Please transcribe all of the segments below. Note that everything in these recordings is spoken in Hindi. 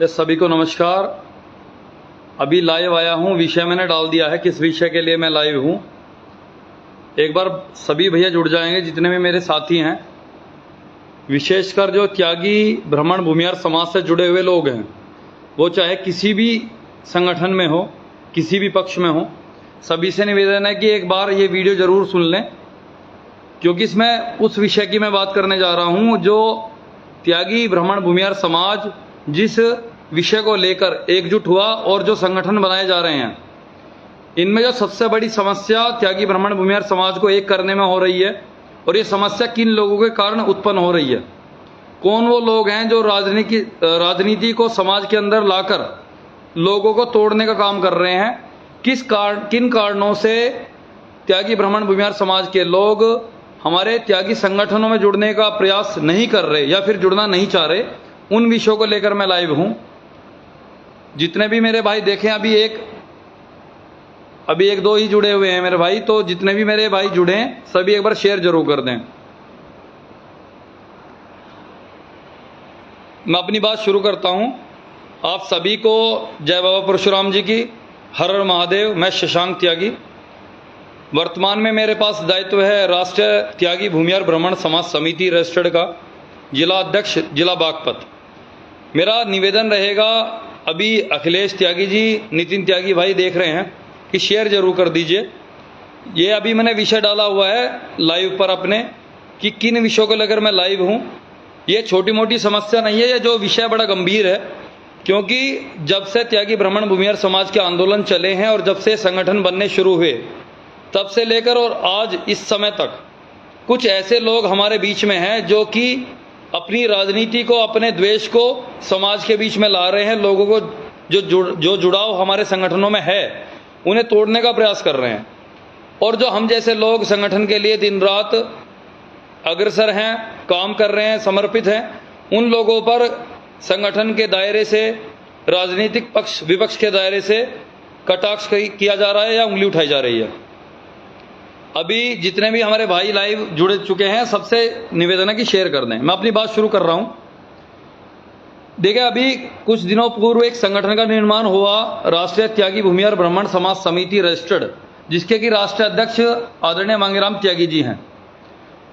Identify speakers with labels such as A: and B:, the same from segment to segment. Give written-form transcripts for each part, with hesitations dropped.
A: सभी को नमस्कार। अभी लाइव आया हूं, विषय मैंने डाल दिया है किस विषय के लिए मैं लाइव हूं। एक बार सभी भैया जुड़ जाएंगे जितने भी मेरे साथी हैं, विशेषकर जो त्यागी ब्राह्मण भूमिहार समाज से जुड़े हुए लोग हैं, वो चाहे किसी भी संगठन में हो, किसी भी पक्ष में हो, सभी से निवेदन है कि एक बार ये वीडियो जरूर सुन लें, क्योंकि इसमें उस विषय की मैं बात करने जा रहा हूं जो त्यागी ब्राह्मण भूमिहार समाज जिस विषय को लेकर एकजुट हुआ और जो संगठन बनाए जा रहे हैं, इनमें जो सबसे बड़ी समस्या त्यागी ब्राह्मण भूमिहार समाज को एक करने में हो रही है, और ये समस्या किन लोगों के कारण उत्पन्न हो रही है, कौन वो लोग हैं जो राजनीति को समाज के अंदर लाकर लोगों को तोड़ने का काम कर रहे हैं, किन कारणों से त्यागी ब्राह्मण भूमिहार समाज के लोग हमारे त्यागी संगठनों में जुड़ने का प्रयास नहीं कर रहे या फिर जुड़ना नहीं चाह रहे, उन विषयों को लेकर मैं लाइव हूं। जितने भी मेरे भाई देखें, अभी एक दो ही जुड़े हुए हैं मेरे भाई, तो जितने भी मेरे भाई जुड़े हैं सभी एक बार शेयर जरूर कर दें। मैं अपनी बात शुरू करता हूं। आप सभी को जय बाबा परशुराम जी की, हर हर महादेव। मैं शशांक त्यागी। वर्तमान में मेरे पास दायित्व है राष्ट्रीय त्यागी भूमिहार ब्राह्मण समाज समिति रजिस्टर्ड का जिला अध्यक्ष, जिला बागपत। मेरा निवेदन रहेगा, अभी अखिलेश त्यागी जी, नितिन त्यागी भाई देख रहे हैं कि शेयर जरूर कर दीजिए। ये अभी मैंने विषय डाला हुआ है लाइव पर अपने कि किन विषयों को लेकर मैं लाइव हूं। ये छोटी मोटी समस्या नहीं है, ये जो विषय बड़ा गंभीर है, क्योंकि जब से त्यागी ब्राह्मण भूमिहार समाज के आंदोलन चले हैं और जब से संगठन बनने शुरू हुए, तब से लेकर और आज इस समय तक कुछ ऐसे लोग हमारे बीच में हैं जो कि अपनी राजनीति को, अपने द्वेष को समाज के बीच में ला रहे हैं। लोगों को जो जुड़ाव हमारे संगठनों में है उन्हें तोड़ने का प्रयास कर रहे हैं, और जो हम जैसे लोग संगठन के लिए दिन रात अग्रसर हैं, काम कर रहे हैं, समर्पित हैं, उन लोगों पर संगठन के दायरे से, राजनीतिक पक्ष विपक्ष के दायरे से कटाक्ष किया जा रहा है या उंगली उठाई जा रही है। अभी जितने भी हमारे भाई लाइव जुड़ चुके हैं, सबसे निवेदन है कि शेयर कर दें। मैं अपनी बात शुरू कर रहा हूं। देखिए, अभी कुछ दिनों पूर्व एक संगठन का निर्माण हुआ, राष्ट्रीय त्यागी भूमिहार ब्राह्मण समाज समिति रजिस्टर्ड, जिसके कि राष्ट्रीय अध्यक्ष आदरणीय मांगेराम त्यागी जी हैं।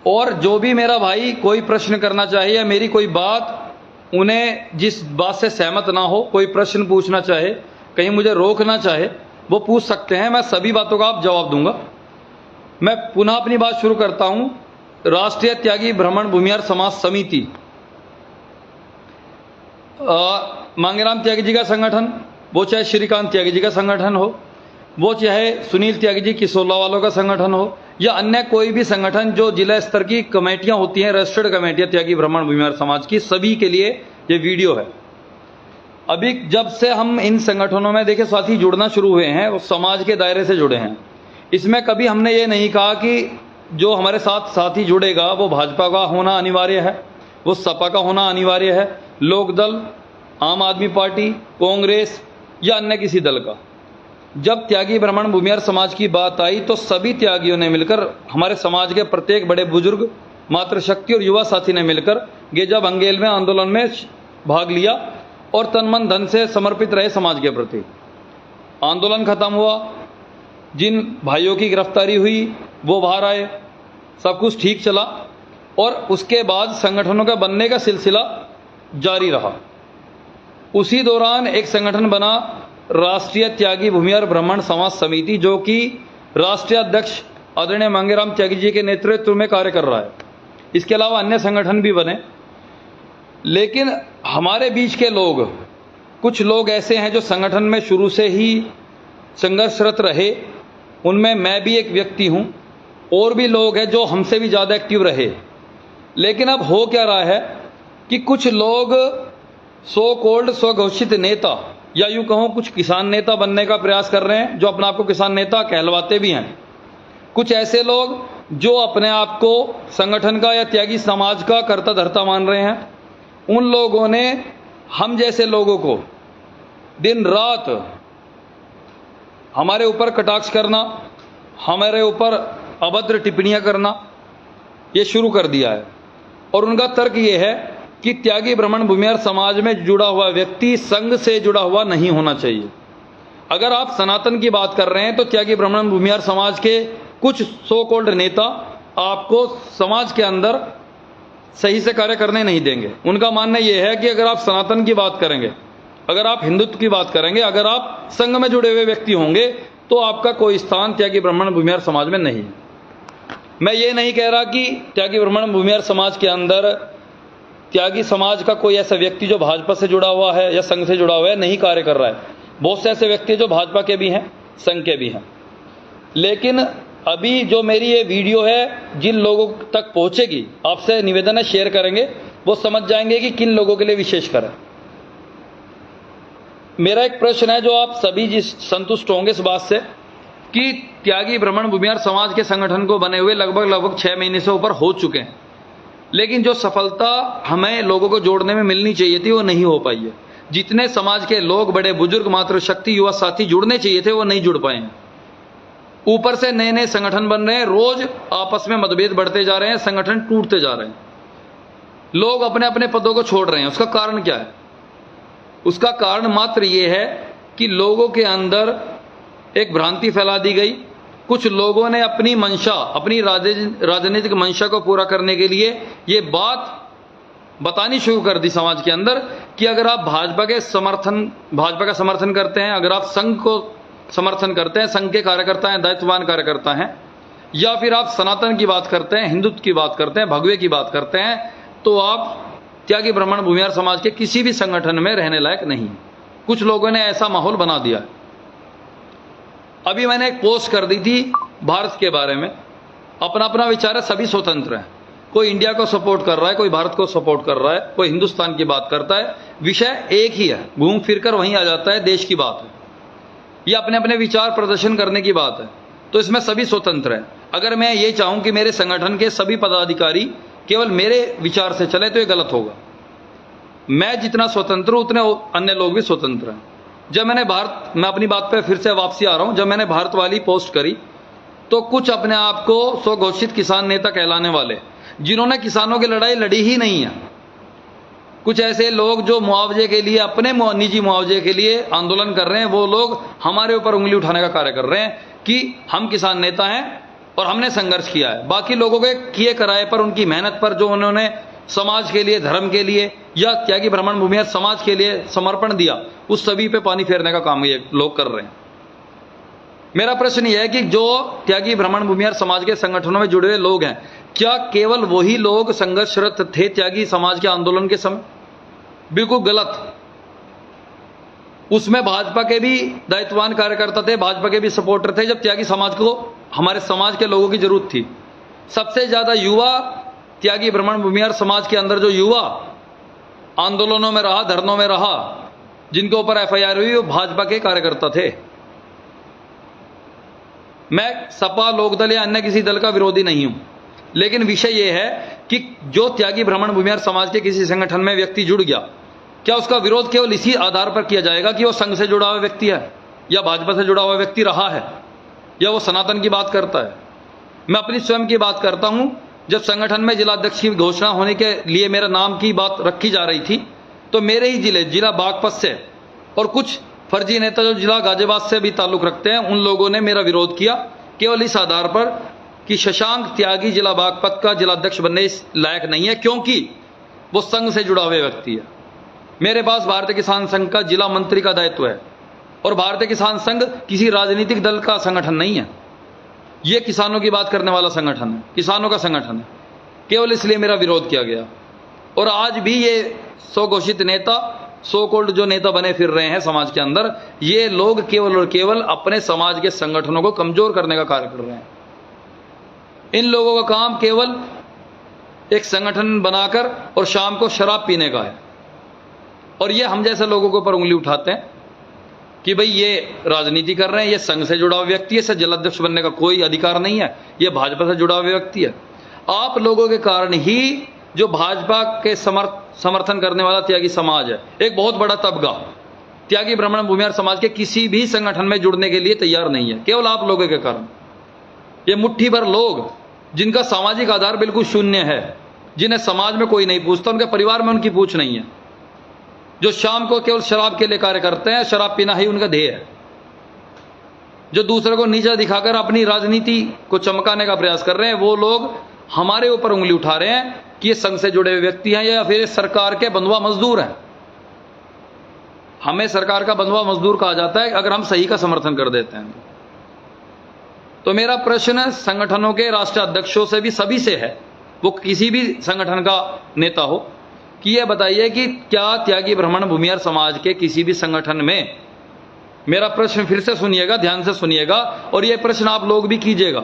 A: और जो भी मेरा भाई कोई प्रश्न करना चाहे या मेरी कोई बात, उन्हें जिस बात से सहमत ना हो, कोई प्रश्न पूछना चाहे, कहीं मुझे रोकना चाहे, वो पूछ सकते हैं। मैं सभी बातों का आप जवाब दूंगा। मैं पुनः अपनी बात शुरू करता हूं। राष्ट्रीय त्यागी ब्राह्मण भूमिहार समाज समिति मांगेराम त्यागी जी का संगठन, वो चाहे श्रीकांत त्यागी जी का संगठन हो, वो चाहे सुनील त्यागी जी किसोला वालों का संगठन हो, या अन्य कोई भी संगठन जो जिला स्तर की कमेटियां होती हैं, रजिस्टर्ड कमेटियां त्यागी ब्राह्मण भूमिहार समाज की, सभी के लिए ये वीडियो है। अभी जब से हम इन संगठनों में देखे साथी जुड़ना शुरू हुए हैं, वो समाज के दायरे से जुड़े हैं। इसमें कभी हमने ये नहीं कहा कि जो हमारे साथ साथी जुड़ेगा वो भाजपा का होना अनिवार्य है, वो सपा का होना अनिवार्य है, लोकदल, आम आदमी पार्टी, कांग्रेस या अन्य किसी दल का। जब त्यागी ब्राह्मण भूमिहार समाज की बात आई तो सभी त्यागियों ने मिलकर, हमारे समाज के प्रत्येक बड़े बुजुर्ग, मातृशक्ति और युवा साथी ने मिलकर गेजा बंगेल में आंदोलन में भाग लिया और तन मन धन से समर्पित रहे समाज के प्रति। आंदोलन खत्म हुआ, जिन भाइयों की गिरफ्तारी हुई वो बाहर आए, सब कुछ ठीक चला, और उसके बाद संगठनों का बनने का सिलसिला जारी रहा। उसी दौरान एक संगठन बना राष्ट्रीय त्यागी भूमिहार ब्राह्मण समाज समिति, जो कि राष्ट्रीय अध्यक्ष आदरणीय मांगेराम त्यागी जी के नेतृत्व में कार्य कर रहा है। इसके अलावा अन्य संगठन भी बने, लेकिन हमारे बीच के लोग, कुछ लोग ऐसे हैं जो संगठन में शुरू से ही संघर्षरत रहे, उनमें मैं भी एक व्यक्ति हूं, और भी लोग हैं जो हमसे भी ज़्यादा एक्टिव रहे। लेकिन अब हो क्या रहा है कि कुछ लोग सो कॉल्ड स्वघोषित नेता, या यूं कहूं कुछ किसान नेता बनने का प्रयास कर रहे हैं, जो अपने आप को किसान नेता कहलवाते भी हैं। कुछ ऐसे लोग जो अपने आप को संगठन का या त्यागी समाज का कर्ता धर्ता मान रहे हैं, उन लोगों ने हम जैसे लोगों को दिन रात हमारे ऊपर कटाक्ष करना, हमारे ऊपर अभद्र टिप्पणियां करना, ये शुरू कर दिया है। और उनका तर्क ये है कि त्यागी ब्राह्मण भूमिहार समाज में जुड़ा हुआ व्यक्ति संघ से जुड़ा हुआ नहीं होना चाहिए। अगर आप सनातन की बात कर रहे हैं तो त्यागी ब्राह्मण भूमिहार समाज के कुछ सो कॉल्ड नेता आपको समाज के अंदर सही से कार्य करने नहीं देंगे। उनका मानना यह है कि अगर आप सनातन की बात करेंगे, अगर आप हिंदुत्व की बात करेंगे, अगर आप संघ में जुड़े हुए व्यक्ति होंगे तो आपका कोई स्थान त्यागी ब्राह्मण भूमिहार समाज में नहीं है। मैं ये नहीं कह रहा कि त्यागी ब्राह्मण भूमिहार समाज के अंदर त्यागी समाज का कोई ऐसा व्यक्ति जो भाजपा से जुड़ा हुआ है या संघ से जुड़ा हुआ है नहीं कार्य कर रहा है। बहुत से ऐसे व्यक्ति जो भाजपा के भी हैं, संघ के भी हैं। लेकिन अभी जो मेरी ये वीडियो है जिन लोगों तक पहुंचेगी, आपसे निवेदन है शेयर करेंगे, वो समझ जाएंगे कि किन लोगों के लिए विशेष कर है। मेरा एक प्रश्न है जो आप सभी जिस संतुष्ट होंगे इस बात से कि त्यागी ब्राह्मण भूमिहार समाज के संगठन को बने हुए लगभग 6 महीने से ऊपर हो चुके हैं, लेकिन जो सफलता हमें लोगों को जोड़ने में मिलनी चाहिए थी वो नहीं हो पाई है। जितने समाज के लोग, बड़े बुजुर्ग, मातृशक्ति, युवा साथी जुड़ने चाहिए थे वो नहीं जुड़ पाए हैं। ऊपर से नए नए संगठन बन रहे हैं, रोज आपस में मतभेद बढ़ते जा रहे हैं, संगठन टूटते जा रहे हैं, लोग अपने अपने पदों को छोड़ रहे हैं। उसका कारण क्या है? उसका कारण मात्र यह है कि लोगों के अंदर एक भ्रांति फैला दी गई। कुछ लोगों ने अपनी मंशा, अपनी राजनीतिक मंशा को पूरा करने के लिए ये बात बतानी शुरू कर दी समाज के अंदर कि अगर आप भाजपा का समर्थन करते हैं, अगर आप संघ को समर्थन करते हैं, संघ के कार्यकर्ता हैं, दायित्ववान कार्यकर्ता हैं, या फिर आप सनातन की बात करते हैं, हिंदुत्व की बात करते हैं, भगवे की बात करते हैं, तो आप त्यागी ब्राह्मण भूमिहार समाज के किसी भी संगठन में रहने लायक नहीं। कुछ लोगों ने ऐसा माहौल बना दिया। अभी मैंने एक पोस्ट कर दी थी भारत के बारे में। अपना अपना विचार है, सभी स्वतंत्र हैं। कोई इंडिया को सपोर्ट कर रहा है, कोई भारत को सपोर्ट कर रहा है, कोई हिंदुस्तान की बात करता है, विषय एक ही है, घूम फिर कर वहीं आ जाता है, देश की बात है, ये अपने अपने विचार प्रदर्शन करने की बात है। तो इसमें सभी स्वतंत्र हैं। अगर मैं ये चाहूं कि मेरे संगठन के सभी पदाधिकारी केवल मेरे विचार से चले तो ये गलत होगा। मैं जितना स्वतंत्र हूं उतने अन्य लोग भी स्वतंत्र हैं। जब मैंने मैं अपनी बात पे फिर से वापसी आ रहा हूं, जब मैंने भारत वाली पोस्ट करी तो कुछ अपने आप को स्वघोषित किसान नेता कहलाने वाले, जिन्होंने किसानों की लड़ाई लड़ी ही नहीं है, कुछ ऐसे लोग जो मुआवजे के लिए, अपने निजी मुआवजे के लिए आंदोलन कर रहे हैं, वो लोग हमारे ऊपर उंगली उठाने का कार्य कर रहे हैं कि हम किसान नेता हैं और हमने संघर्ष किया है। बाकी लोगों के किए कराए पर, उनकी मेहनत पर, जो उन्होंने समाज के लिए, धर्म के लिए या त्यागी ब्राह्मण भूमिहार समाज के लिए समर्पण दिया, उस सभी पे पानी फेरने का काम ये लोग कर रहे हैं। मेरा प्रश्न यह है कि जो त्यागी ब्राह्मण भूमिहार समाज के संगठनों में जुड़े हुए लोग हैं, क्या केवल वही लोग संघर्षरत थे त्यागी समाज के आंदोलन के समय? बिल्कुल गलत। उसमें भाजपा के भी दायित्ववान कार्यकर्ता थे, भाजपा के भी सपोर्टर थे। जब त्यागी समाज को, हमारे समाज के लोगों की जरूरत थी, सबसे ज्यादा युवा त्यागी ब्राह्मण भूमिहार समाज के अंदर जो युवा आंदोलनों में रहा, धरनों में रहा, जिनके ऊपर FIR हुई, वो भाजपा के कार्यकर्ता थे। मैं सपा, लोकदल या अन्य किसी दल का विरोधी नहीं हूं, लेकिन विषय यह है कि जो त्यागी ब्राह्मण भूमिहार समाज के किसी संगठन में व्यक्ति जुड़ गया, क्या उसका विरोध केवल इसी आधार पर किया जाएगा कि वो संघ से जुड़ा हुआ व्यक्ति है, या भाजपा से जुड़ा हुआ व्यक्ति रहा है, या वो सनातन की बात करता है? मैं अपनी स्वयं की बात करता हूं। जब संगठन में जिलाध्यक्ष की घोषणा होने के लिए मेरा नाम की बात रखी जा रही थी, तो मेरे ही जिला बागपत से और कुछ फर्जी नेता जो जिला गाजियाबाद से भी ताल्लुक रखते हैं, उन लोगों ने मेरा विरोध किया केवल इस आधार पर कि शशांक त्यागी जिला बागपत का जिलाध्यक्ष बनने लायक नहीं है, क्योंकि वो संघ से जुड़ा हुआ व्यक्ति है। मेरे पास भारतीय किसान संघ का जिला मंत्री का दायित्व है, और भारतीय किसान संघ किसी राजनीतिक दल का संगठन नहीं है, ये किसानों की बात करने वाला संगठन है, किसानों का संगठन है। केवल इसलिए मेरा विरोध किया गया। और आज भी ये स्वघोषित नेता, सो कॉल्ड जो नेता बने फिर रहे हैं समाज के अंदर, ये लोग केवल और केवल अपने समाज के संगठनों को कमजोर करने का कार्य कर रहे हैं। इन लोगों का काम केवल एक संगठन बनाकर और शाम को शराब पीने का है, और ये हम जैसे लोगों के ऊपर उंगली उठाते हैं कि भाई ये राजनीति कर रहे हैं, ये संघ से जुड़ा हुआ व्यक्ति है, इसे जिलाध्यक्ष बनने का कोई अधिकार नहीं है, ये भाजपा से जुड़ा हुआ व्यक्ति है। आप लोगों के कारण ही जो भाजपा के समर्थन करने वाला त्यागी समाज है, एक बहुत बड़ा तबका त्यागी ब्राह्मण भूमिहार समाज के किसी भी संगठन में जुड़ने के लिए तैयार नहीं है, केवल आप लोगों के कारण। ये मुट्ठी भर लोग जिनका सामाजिक आधार बिल्कुल शून्य है, जिन्हें समाज में कोई नहीं पूछता, उनके परिवार में उनकी पूछ नहीं है, जो शाम को केवल शराब के लिए कार्य करते हैं, शराब पीना ही उनका ध्येय है, जो दूसरे को नीचा दिखाकर अपनी राजनीति को चमकाने का प्रयास कर रहे हैं, वो लोग हमारे ऊपर उंगली उठा रहे हैं कि ये संघ से जुड़े हुए व्यक्ति हैं या फिर सरकार के बंधुआ मजदूर हैं। हमें सरकार का बंधुआ मजदूर कहा जाता है अगर हम सही का समर्थन कर देते हैं। तो मेरा प्रश्न संगठनों के राष्ट्रीय अध्यक्षों से भी, सभी से है, वो किसी भी संगठन का नेता हो, कि यह बताइए कि क्या त्यागी ब्राह्मण भूमिहार समाज के किसी भी संगठन में, मेरा प्रश्न फिर से सुनिएगा, ध्यान से सुनिएगा, और यह प्रश्न आप लोग भी कीजिएगा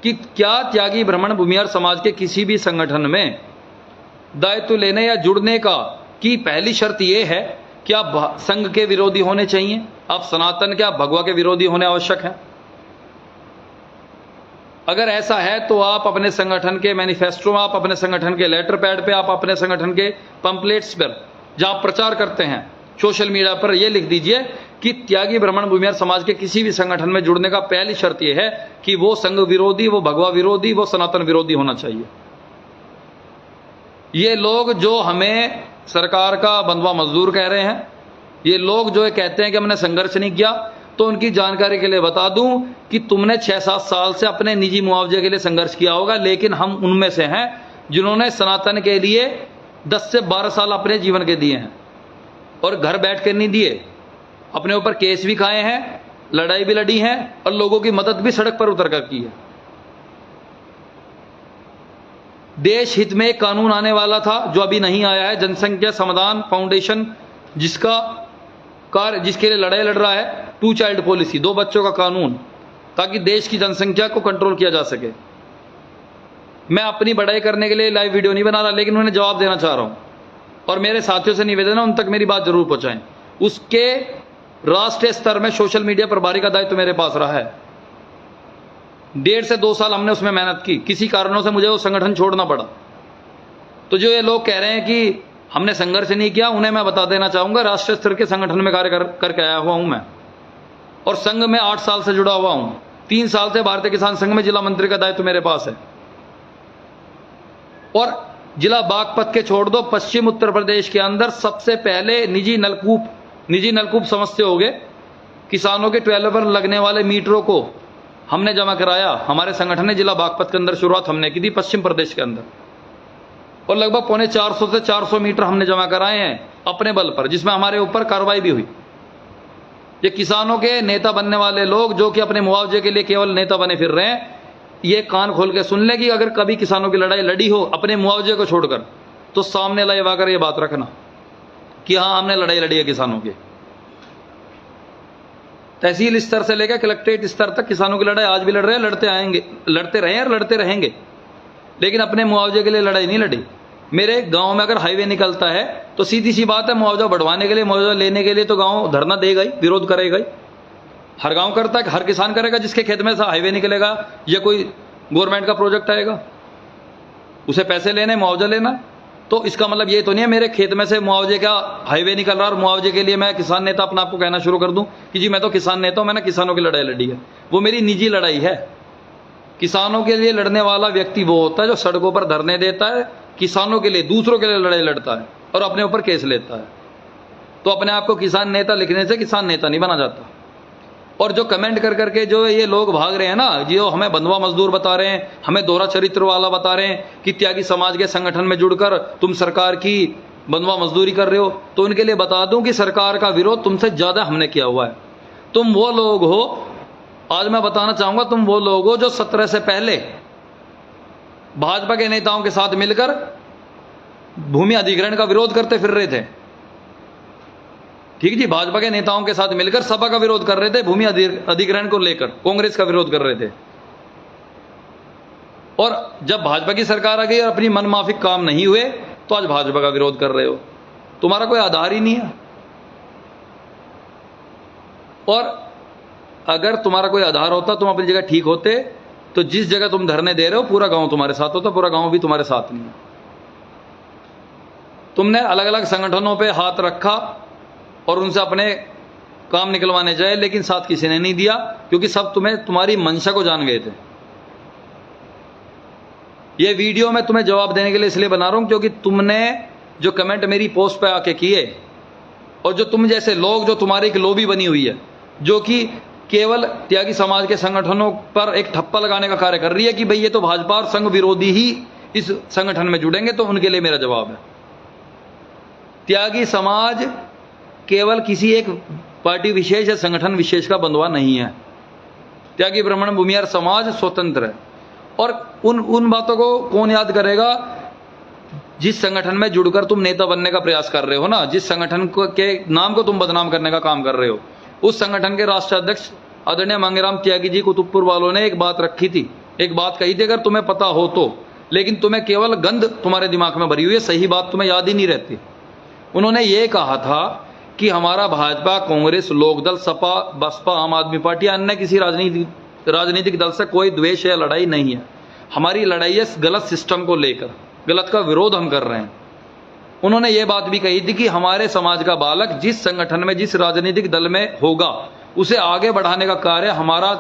A: कि क्या त्यागी ब्राह्मण भूमिहार समाज के किसी भी संगठन में दायित्व लेने या जुड़ने का की पहली शर्त यह है कि आप संघ के विरोधी होने चाहिए, आप सनातन के, आप भगवा के विरोधी होने आवश्यक हैं? अगर ऐसा है तो आप अपने संगठन के मैनिफेस्टो में, आप अपने संगठन के लेटर पैड पे, आप अपने संगठन के पंपलेट्स पर जहां आप प्रचार करते हैं सोशल मीडिया पर, यह लिख दीजिए कि त्यागी ब्राह्मण भूमिहार समाज के किसी भी संगठन में जुड़ने का पहली शर्त यह है कि वो संघ विरोधी, वो भगवा विरोधी, वो सनातन विरोधी होना चाहिए। ये लोग जो हमें सरकार का बंधुआ मजदूर कह रहे हैं, ये लोग जो कहते हैं कि हमने संघर्ष नहीं किया, तो उनकी जानकारी के लिए बता दूं कि तुमने 6-7 साल से अपने निजी मुआवजे के लिए संघर्ष किया होगा, लेकिन हम उनमें से हैं जिन्होंने सनातन के लिए 10 से 12 साल अपने जीवन के दिए हैं, और घर बैठ कर नहीं दिए, अपने ऊपर केस भी खाए हैं, लड़ाई भी लड़ी है, और लोगों की मदद भी सड़क पर उतर कर की है। देश हित में एक कानून आने वाला था जो अभी नहीं आया है, जनसंख्या समाधान फाउंडेशन, जिसके लिए लड़ाई लड़ रहा है, 2 चाइल्ड पॉलिसी, 2 बच्चों का कानून, ताकि देश की जनसंख्या को कंट्रोल किया जा सके। मैं अपनी बढ़ाई करने के लिए लाइव वीडियो नहीं बना रहा, लेकिन उन्हें जवाब देना चाह रहा हूं, और मेरे साथियों से निवेदन है उन तक मेरी बात जरूर पहुंचाएं। उसके राष्ट्रीय स्तर में सोशल मीडिया प्रभारी का दायित्व मेरे पास रहा है। 1.5 से 2 साल हमने उसमें मेहनत की, किसी कारणों से मुझे वो संगठन छोड़ना पड़ा। तो जो ये लोग कह रहे हैं कि हमने संघर्ष नहीं किया, उन्हें मैं बता देना चाहूंगा, राष्ट्रीय स्तर के संगठन में कार्य करके आया हुआ हूं मैं, और संघ में 8 साल से जुड़ा हुआ हूं। 3 साल से भारतीय किसान संघ में जिला मंत्री का दायित्व मेरे पास है। और जिला बागपत के छोड़ दो, पश्चिम उत्तर प्रदेश के अंदर सबसे पहले निजी नलकूप समस्या हो गए, किसानों के 12 पर लगने वाले मीटरों को हमने जमा कराया। हमारे संगठन ने जिला बागपत के अंदर शुरुआत हमने की थी, पश्चिम प्रदेश के अंदर, और लगभग 450 से 400 मीटर हमने जमा कराए हैं अपने बल पर, जिसमें हमारे ऊपर कार्रवाई भी हुई। ये किसानों के नेता बनने वाले लोग जो कि अपने मुआवजे के लिए केवल नेता बने फिर रहे हैं, ये कान खोल के सुन ले कि अगर कभी किसानों की लड़ाई लड़ी हो अपने मुआवजे को छोड़कर, तो सामने लाकर ये बात रखना कि हाँ, हमने लड़ाई लड़ी है किसानों की। तहसील स्तर से लेकर कलेक्ट्रेट स्तर तक किसानों की लड़ाई आज भी लड़ रहे हैं, लड़ते रहे और लड़ते रहेंगे, लेकिन अपने मुआवजे के लिए लड़ाई नहीं लड़ी। मेरे गांव में अगर हाईवे निकलता है तो सीधी सी बात है, मुआवजा बढ़वाने के लिए, मुआवजा लेने के लिए तो गांव धरना देगा ही, विरोध करेगा ही। हर गांव करता है, हर किसान करेगा जिसके खेत में से हाईवे निकलेगा या कोई गवर्नमेंट का प्रोजेक्ट आएगा, उसे पैसे लेने, मुआवजा लेना। तो इसका मतलब ये तो नहीं है मेरे खेत में से मुआवजे का हाईवे निकल रहा और मुआवजे के लिए मैं किसान नेता अपने आप को कहना शुरू कर दूं कि जी मैं तो किसान नेता हूं, मैंने किसानों की लड़ाई लड़ी है। वो मेरी निजी लड़ाई है। किसानों के लिए लड़ने वाला व्यक्ति वो होता है जो सड़कों पर धरने देता है, किसानों के लिए, दूसरों के लिए लड़ाई लड़ता है और अपने ऊपर केस लेता है। तो अपने आप को किसान नेता लिखने से किसान नेता नहीं बना जाता। और जो कमेंट कर करके जो ये लोग भाग रहे हैं ना, जो हमें बंधुआ मजदूर बता रहे हैं, हमें दोहरा चरित्र वाला बता रहे हैं कि त्यागी समाज के संगठन में जुड़कर तुम सरकार की बंधुआ मजदूरी कर रहे हो, तो उनके लिए बता दूं कि सरकार का विरोध तुमसे ज्यादा हमने किया हुआ है। तुम वो लोग हो, आज मैं बताना चाहूंगा, तुम वो लोग हो जो 17 से पहले भाजपा के नेताओं के साथ मिलकर भूमि अधिग्रहण का विरोध करते फिर रहे थे। ठीक जी, भाजपा के नेताओं के साथ मिलकर सपा का विरोध कर रहे थे, भूमि अधिग्रहण को लेकर कांग्रेस का विरोध कर रहे थे। और जब भाजपा की सरकार आ गई और अपनी मनमाफिक काम नहीं हुए तो आज भाजपा का विरोध कर रहे हो। तुम्हारा कोई आधार ही नहीं है। और अगर तुम्हारा कोई आधार होता, तुम अपनी जगह ठीक होते, तो जिस जगह तुम धरने दे रहे हो पूरा गांव तुम्हारे साथ होता। पूरा गांव भी तुम्हारे साथ नहीं है। तुमने अलग अलग संगठनों पे हाथ रखा और उनसे अपने काम निकलवाने जाए, लेकिन साथ किसी ने नहीं दिया, क्योंकि सब तुम्हारी मंशा को जान गए थे। ये वीडियो मैं तुम्हें जवाब देने के लिए इसलिए बना रहा हूं क्योंकि तुमने जो कमेंट मेरी पोस्ट पे आके किए और जो तुम जैसे लोग, जो तुम्हारी एक लॉबी बनी हुई है जो कि केवल त्यागी समाज के संगठनों पर एक ठप्पा लगाने का कार्य कर रही है कि भाई ये तो भाजपा और संघ विरोधी ही इस संगठन में जुड़ेंगे, तो उनके लिए मेरा जवाब है, त्यागी समाज केवल किसी एक पार्टी विशेष या संगठन विशेष का बंधुआ नहीं है। त्यागी ब्राह्मण भूमिहार समाज स्वतंत्र है। और उन बातों को कौन याद करेगा जिस संगठन में जुड़कर तुम नेता बनने का प्रयास कर रहे हो ना, जिस संगठन के नाम को तुम बदनाम करने का काम कर रहे हो। उस संगठन के राष्ट्रीय अध्यक्ष आदरणीय मांगेराम त्यागी जी कुतुबपुर वालों ने एक बात रखी थी, एक बात कही थी, अगर तुम्हें पता हो तो, लेकिन तुम्हें केवल गंध तुम्हारे दिमाग में भरी हुई है, सही बात तुम्हें याद ही नहीं रहती। उन्होंने ये कहा था कि हमारा भाजपा, कांग्रेस, लोकदल, सपा, बसपा, आम आदमी पार्टी, अन्य किसी राजनीतिक दल से कोई द्वेष या लड़ाई नहीं है। हमारी लड़ाई है गलत सिस्टम को लेकर, गलत का विरोध हम कर रहे हैं। उन्होंने ये बात भी कही थी कि हमारे समाज का बालक जिस संगठन में, जिस राजनीतिक दल में होगा, उसे आगे बढ़ाने का कार्य हमारा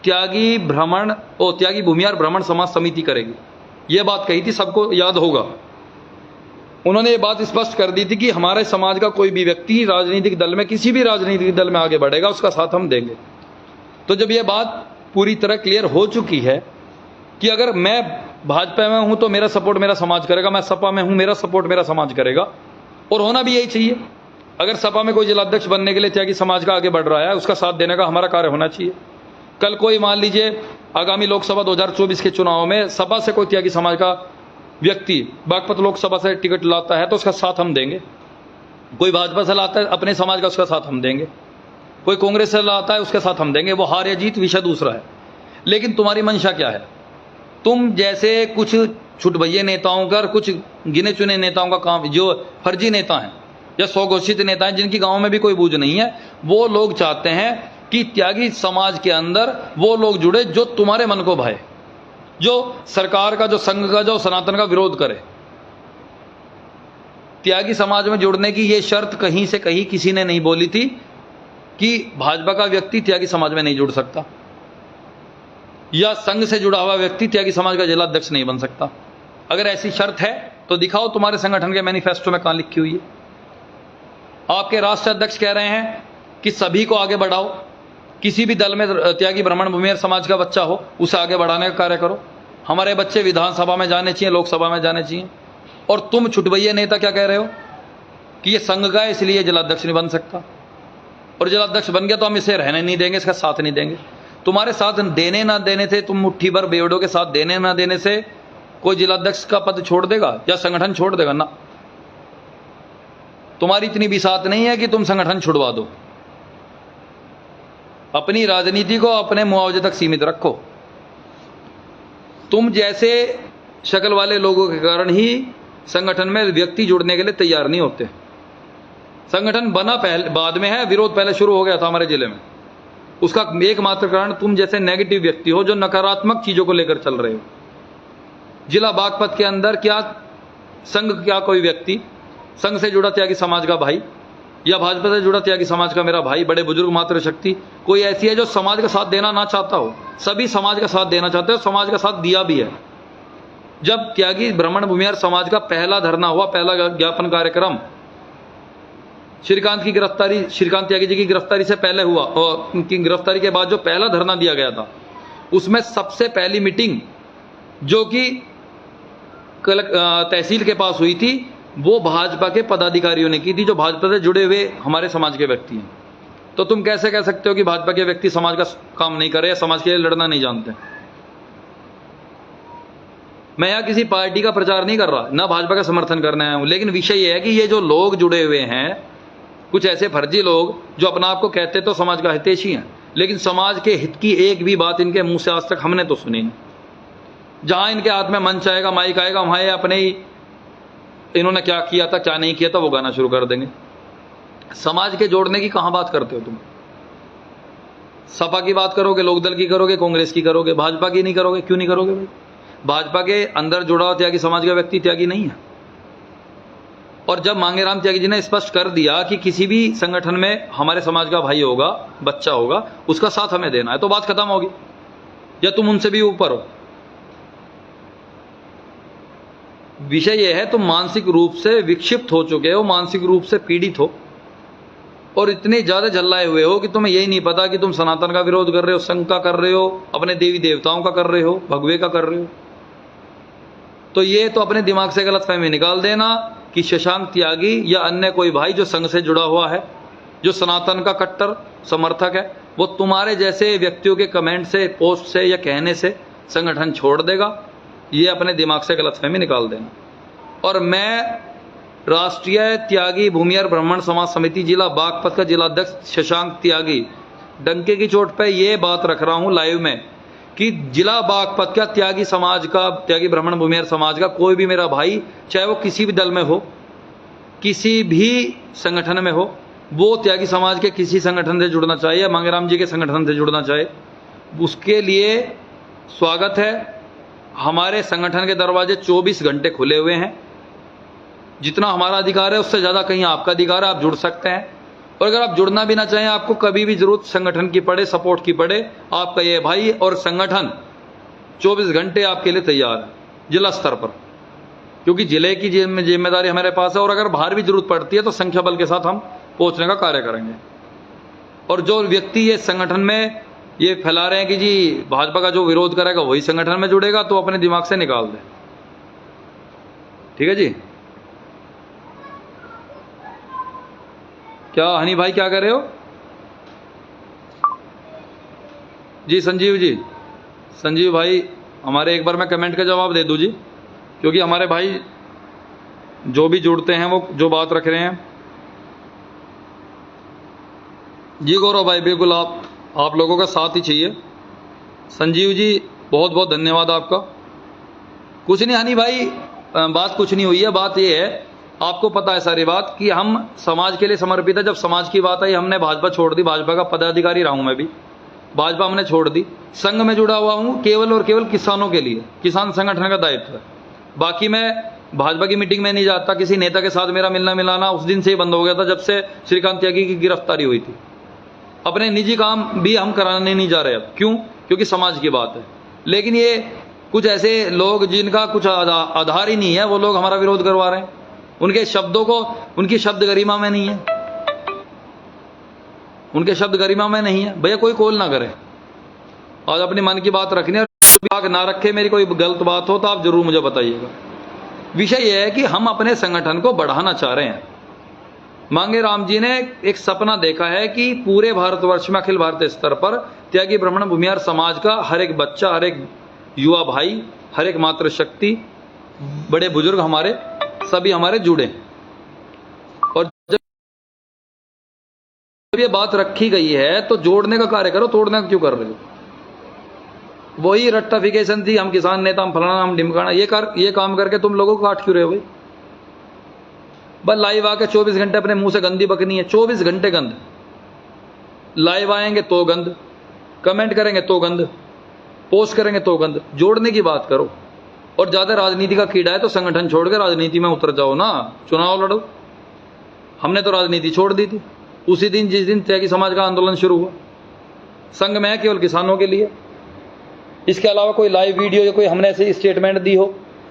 A: त्यागी भूमिहार ब्राह्मण समाज समिति करेगी। यह बात कही थी, सबको याद होगा। उन्होंने ये बात स्पष्ट कर दी थी कि हमारे समाज का कोई भी व्यक्ति राजनीतिक दल में, किसी भी राजनीतिक दल में आगे बढ़ेगा, उसका साथ हम देंगे। तो जब यह बात पूरी तरह क्लियर हो चुकी है कि अगर मैं भाजपा में हूं तो मेरा सपोर्ट मेरा समाज करेगा, मैं सपा में हूं मेरा सपोर्ट मेरा समाज करेगा, और होना भी यही चाहिए। अगर सपा में कोई जिलाध्यक्ष बनने के लिए त्यागी समाज का आगे बढ़ रहा है, उसका साथ देने का हमारा कार्य होना चाहिए। कल कोई मान लीजिए आगामी लोकसभा 2024 के चुनाव में सपा से कोई त्यागी समाज का व्यक्ति बागपत लोकसभा से टिकट लाता है तो उसका साथ हम देंगे। कोई भाजपा से लाता है अपने समाज का, उसका साथ हम देंगे। कोई कांग्रेस से लाता है, उसके साथ हम देंगे। वो हार या जीत विषय दूसरा है। लेकिन तुम्हारी मंशा क्या है? तुम जैसे कुछ छुटभैये नेताओं का, कुछ गिने चुने नेताओं का काम, जो फर्जी नेता हैं या स्वघोषित नेता हैं जिनकी गांव में भी कोई बूझ नहीं है, वो लोग चाहते हैं कि त्यागी समाज के अंदर वो लोग जुड़े जो तुम्हारे मन को भाए, जो सरकार का, जो संघ का, जो सनातन का विरोध करे। त्यागी समाज में जुड़ने की ये शर्त कहीं से कहीं किसी ने नहीं बोली थी कि भाजपा का व्यक्ति त्यागी समाज में नहीं जुड़ सकता, या संघ से जुड़ा हुआ व्यक्ति त्यागी समाज का जिलाध्यक्ष नहीं बन सकता। अगर ऐसी शर्त है तो दिखाओ तुम्हारे संगठन के मैनिफेस्टो में कहां लिखी हुई है। आपके राष्ट्रीय अध्यक्ष कह रहे हैं कि सभी को आगे बढ़ाओ, किसी भी दल में त्यागी ब्राह्मण भूमिहार समाज का बच्चा हो उसे आगे बढ़ाने का कार्य करो। हमारे बच्चे विधानसभा में जाने चाहिए, लोकसभा में जाने चाहिए। और तुम छुटभैये नेता क्या कह रहे हो कि ये संघ का है इसलिए जिलाध्यक्ष नहीं बन सकता, और जिलाध्यक्ष बन गया तो हम इसे रहने नहीं देंगे, इसका साथ नहीं देंगे। तुम्हारे साथ देने ना देने से, तुम मुट्ठी भर बेवड़ों के साथ देने ना देने से कोई जिलाध्यक्ष का पद छोड़ देगा या संगठन छोड़ देगा ना। तुम्हारी इतनी भी साथ नहीं है कि तुम संगठन छुड़वा दो। अपनी राजनीति को अपने मुआवजे तक सीमित रखो। तुम जैसे शक्ल वाले लोगों के कारण ही संगठन में व्यक्ति जुड़ने के लिए तैयार नहीं होते। संगठन बना पहले, बाद में है, विरोध पहले शुरू हो गया था हमारे जिले में। उसका एकमात्र कारण तुम जैसे नेगेटिव व्यक्ति हो जो नकारात्मक चीजों को लेकर चल रहे हो। जिला बागपत के अंदर क्या संघ, क्या कोई व्यक्ति संघ से जुड़ा त्यागी समाज का भाई या भाजपा से जुड़ा त्यागी समाज का मेरा भाई, बड़े बुजुर्ग मातृशक्ति कोई ऐसी है जो समाज का साथ देना ना चाहता हो? सभी समाज का साथ देना चाहते हो, समाज का साथ दिया भी है। जब त्यागी ब्राह्मण भूमिहार समाज का पहला धरना हुआ, पहला ज्ञापन कार्यक्रम श्रीकांत की गिरफ्तारी, श्रीकांत त्यागी जी की गिरफ्तारी से पहले हुआ, और उनकी गिरफ्तारी के बाद जो पहला धरना दिया गया था, उसमें सबसे पहली मीटिंग जो कि तहसील के पास हुई थी वो भाजपा के पदाधिकारियों ने की थी, जो भाजपा से जुड़े हुए हमारे समाज के व्यक्ति हैं। तो तुम कैसे कह सकते हो कि भाजपा के व्यक्ति समाज का काम नहीं करे या समाज के लिए लड़ना नहीं जानते? मैं यहां किसी पार्टी का प्रचार नहीं कर रहा, ना भाजपा का समर्थन करने आया हूं, लेकिन विषय यह है कि ये जो लोग जुड़े हुए हैं, कुछ ऐसे फर्जी लोग जो अपना आपको कहते तो समाज का हितैषी हैं, लेकिन समाज के हित की एक भी बात इनके मुंह से आज तक हमने तो सुनी नहीं। जहां इनके हाथ में मंच आएगा, माइक आएगा, वहां ये अपने ही इन्होंने क्या किया था क्या नहीं किया था वो गाना शुरू कर देंगे। समाज के जोड़ने की कहां बात करते हो तुम? सपा की बात करोगे, लोकदल की करोगे, कांग्रेस की करोगे, भाजपा की नहीं करोगे। क्यों नहीं करोगे भाई? भाजपा के अंदर जुड़ा हुआ त्यागी समाज का व्यक्ति त्यागी नहीं है। और जब मांगेराम त्यागी जी ने स्पष्ट कर दिया कि किसी भी संगठन में हमारे समाज का भाई होगा, बच्चा होगा, उसका साथ हमें देना है, तो बात खत्म होगी। या तुम उनसे भी ऊपर हो? विषय यह है तुम मानसिक रूप से विक्षिप्त हो चुके हो, मानसिक रूप से पीड़ित हो और इतने ज्यादा झल्लाए हुए हो कि तुम्हें यही नहीं पता कि तुम सनातन का विरोध कर रहे हो, संघ का कर रहे हो, अपने देवी देवताओं का कर रहे हो, भगवे का कर रहे हो। तो ये तो अपने दिमाग से गलतफहमी निकाल देना कि शशांक त्यागी या अन्य कोई भाई जो संघ से जुड़ा हुआ है, जो सनातन का कट्टर समर्थक है, वो तुम्हारे जैसे व्यक्तियों के कमेंट से, पोस्ट से या कहने से संगठन छोड़ देगा। ये अपने दिमाग से गलतफहमी निकाल देना। और मैं राष्ट्रीय त्यागी भूमिहार ब्राह्मण समाज समिति जिला बागपत का जिलाध्यक्ष शशांक त्यागी डंके की चोट पे ये बात रख रहा हूं लाइव में कि जिला बागपत का त्यागी समाज का, त्यागी ब्राह्मण भूमिहार समाज का कोई भी मेरा भाई, चाहे वो किसी भी दल में हो, किसी भी संगठन में हो, वो त्यागी समाज के किसी संगठन से जुड़ना चाहिए या मांगेराम जी के संगठन से जुड़ना चाहे, उसके लिए स्वागत है। हमारे संगठन के दरवाजे 24 घंटे खुले हुए हैं। जितना हमारा अधिकार है उससे ज्यादा कहीं आपका अधिकार है, आप जुड़ सकते हैं। और अगर आप जुड़ना भी ना चाहें, आपको कभी भी जरूरत संगठन की पड़े, सपोर्ट की पड़े, आपका ये भाई और संगठन 24 घंटे आपके लिए तैयार है जिला स्तर पर, क्योंकि जिले की जिम्मेदारी हमारे पास है। और अगर बाहर भी जरूरत पड़ती है तो संख्या बल के साथ हम पहुंचने का कार्य करेंगे। और जो व्यक्ति ये संगठन में ये फैला रहे हैं कि जी भाजपा का जो विरोध करेगा वही संगठन में जुड़ेगा, तो अपने दिमाग से निकाल दे। ठीक है जी। क्या हनी भाई क्या कर रहे हो जी? संजीव जी, संजीव भाई हमारे एक बार मैं कमेंट का जवाब दे दूं जी, क्योंकि हमारे भाई जो भी जुड़ते हैं वो जो बात रख रहे हैं जी। गौरव भाई बिल्कुल आप लोगों का साथ ही चाहिए। संजीव जी बहुत बहुत धन्यवाद आपका। कुछ नहीं हनी भाई, बात कुछ नहीं हुई है। बात ये है, आपको पता है सारी बात कि हम समाज के लिए समर्पित है। जब समाज की बात आई, हमने भाजपा छोड़ दी, भाजपा का पदाधिकारी रहा हूं मैं भी, भाजपा हमने छोड़ दी। संघ में जुड़ा हुआ हूं केवल और केवल किसानों के लिए, किसान संगठन का दायित्व है। बाकी मैं भाजपा की मीटिंग में नहीं जाता, किसी नेता के साथ मेरा मिलना मिलाना उस दिन से ही बंद हो गया था जब से श्रीकांत त्यागी की गिरफ्तारी हुई थी। अपने निजी काम भी हम कराने नहीं जा रहे अब। क्यों? क्योंकि समाज की बात है। लेकिन ये कुछ ऐसे लोग जिनका कुछ आधार ही नहीं है, वो लोग हमारा विरोध करवा रहे हैं। उनके शब्दों को, उनकी शब्द गरिमा में नहीं है, उनके शब्द गरिमा में नहीं है। भैया कोई कॉल ना करे, आज अपने मन की बात रखनी है, ना रखे। मेरी कोई गलत बात हो तो आप जरूर मुझे बताइएगा। विषय यह है कि हम अपने संगठन को बढ़ाना चाह रहे हैं। मांगेराम जी ने एक सपना देखा है कि पूरे भारतवर्ष में, अखिल भारतीय स्तर पर त्यागी ब्राह्मण भूमिहार समाज का हर एक बच्चा, हर एक युवा भाई, हर एक मातृशक्ति, बड़े बुजुर्ग हमारे सभी हमारे जुड़े। और जब ये बात रखी गई है तो जोड़ने का कार्य करो, तोड़ने का क्यों कर रहे हो? वही रट्टाफिकेशन थी, हम किसान नेता, हम फलाना, हम ढिमकाना, ये काम करके तुम लोगों को काट क्यों रहे हो भाई? बस लाइव आके 24 घंटे अपने मुंह से गंदी बकनी है। 24 घंटे गंद, लाइव आएंगे तो गंद, कमेंट करेंगे तो गंद, पोस्ट करेंगे तो गंद। जोड़ने की बात करो। और ज्यादा राजनीति का कीड़ा है तो संगठन छोड़ के राजनीति में उतर जाओ ना, चुनाव लड़ो। हमने तो राजनीति छोड़ दी थी उसी दिन जिस दिन त्यागी समाज का आंदोलन शुरू हुआ। संघ में है केवल किसानों के लिए। इसके अलावा कोई लाइव वीडियो या कोई हमने ऐसी स्टेटमेंट दी हो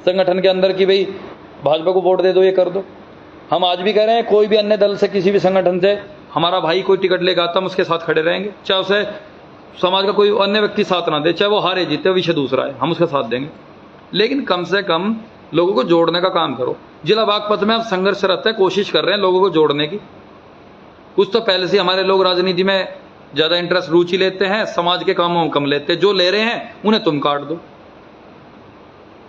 A: संगठन के अंदर कि भाई भाजपा को वोट दे दो, ये कर दो। हम आज भी कह रहे हैं, कोई भी अन्य दल से, किसी भी संगठन से हमारा भाई कोई टिकट लेकर आता, हम उसके साथ खड़े रहेंगे। चाहे उसे समाज का कोई अन्य व्यक्ति साथ ना दे, चाहे वो हारे जीते, विषय दूसरा है, हम उसका साथ देंगे। लेकिन कम से कम लोगों को जोड़ने का काम करो। जिला बागपत में अब संघर्षरत है, कोशिश कर रहे हैं लोगों को जोड़ने की। कुछ तो पहले से हमारे लोग राजनीति में ज्यादा इंटरेस्ट, रुचि लेते हैं, समाज के कामों में कम लेते हैं। जो ले रहे हैं उन्हें तुम काट दो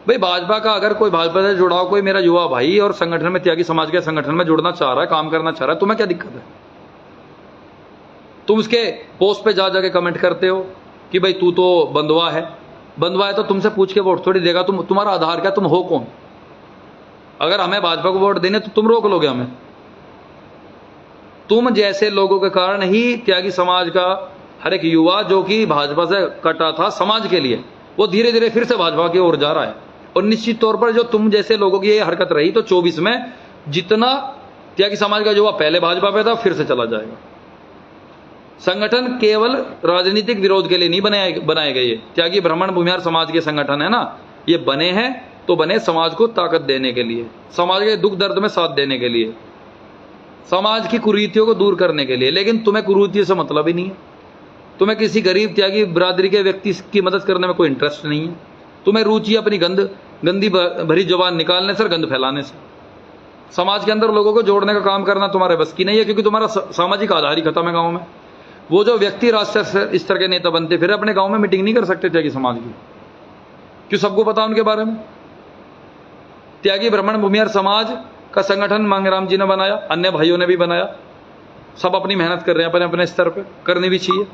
A: भाई। भाजपा का अगर कोई भाजपा से जुड़ा हो, कोई मेरा युवा भाई और संगठन में, त्यागी समाज के संगठन में जुड़ना चाह रहा है, काम करना चाह रहा है, तुम्हें क्या दिक्कत है? तुम उसके पोस्ट पे जा जाके कमेंट करते हो कि भाई तू तो बंधुआ है। बंधुआ है तो तुमसे पूछ के वोट थोड़ी देगा। तुम्हारा आधार क्या, तुम हो कौन? अगर हमें भाजपा को वोट देने तो तुम रोक लोगे हमें? तुम जैसे लोगों के कारण ही त्यागी समाज का हर एक युवा जो कि भाजपा से कटा था समाज के लिए, वो धीरे धीरे फिर से भाजपा की ओर जा रहा है। और निश्चित तौर पर जो तुम जैसे लोगों की ये हरकत रही तो 24 में जितना त्यागी समाज का युवा पहले भाजपा पे था, फिर से चला जाएगा। संगठन केवल राजनीतिक विरोध के लिए नहीं बनाए गए। त्यागी ब्राह्मण भूमिहार समाज के संगठन है ना, ये बने हैं तो बने समाज को ताकत देने के लिए, समाज के दुख दर्द में साथ देने के लिए, समाज की कुरीतियों को दूर करने के लिए। लेकिन तुम्हें कुरीतियों से मतलब ही नहीं है, तुम्हें किसी गरीब त्यागी बिरादरी के व्यक्ति की मदद करने में कोई इंटरेस्ट नहीं है। तुम्हें रुचि अपनी गंदी भरी जुबान निकालने से और गंद फैलाने से। समाज के अंदर लोगों को जोड़ने का काम करना तुम्हारे बस की नहीं है, क्योंकि तुम्हारा सामाजिक आधार ही खत्म है गांव में। वो जो व्यक्ति राष्ट्रीय स्तर के नेता बनते फिर अपने गांव में मीटिंग नहीं कर सकते त्यागी समाज की, क्यों? सबको पता उनके बारे में। त्यागी ब्राह्मण भूमिहार समाज का संगठन मांगेराम जी ने बनाया, अन्य भाइयों ने भी बनाया, सब अपनी मेहनत कर रहे हैं अपने अपने स्तर पर, करनी भी चाहिए।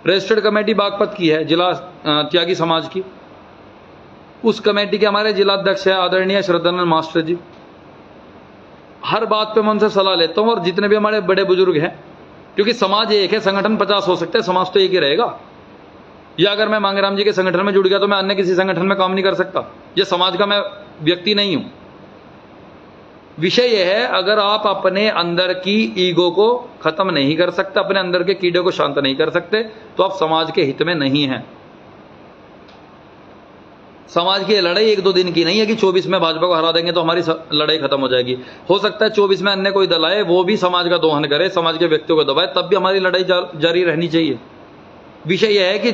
A: रजिस्टर्ड कमेटी बागपत की है जिला त्यागी समाज की, उस कमेटी के हमारे जिलाध्यक्ष है आदरणीय श्रद्धानंद मास्टर जी। हर बात पे मैं उनसे सलाह लेता हूं, और जितने भी हमारे बड़े बुजुर्ग हैं, क्योंकि समाज एक है, संगठन 50 हो सकते हैं, समाज तो एक ही रहेगा। या अगर मैं मांगेराम जी के संगठन में जुड़ गया तो मैं अन्य किसी संगठन में काम नहीं कर सकता, ये समाज का मैं व्यक्ति नहीं हूं। विषय यह है, अगर आप अपने अंदर की ईगो को खत्म नहीं कर सकते, अपने अंदर के कीड़े को शांत नहीं कर सकते, तो आप समाज के हित में नहीं हैं। समाज की लड़ाई 1-2 दिन की नहीं है कि 24 में भाजपा को हरा देंगे तो हमारी लड़ाई खत्म हो जाएगी। हो सकता है 24 में अन्य कोई दल आए, वो भी समाज का दोहन करे, समाज के व्यक्तियों को दबाए, तब भी हमारी लड़ाई जारी रहनी चाहिए। विषय यह है कि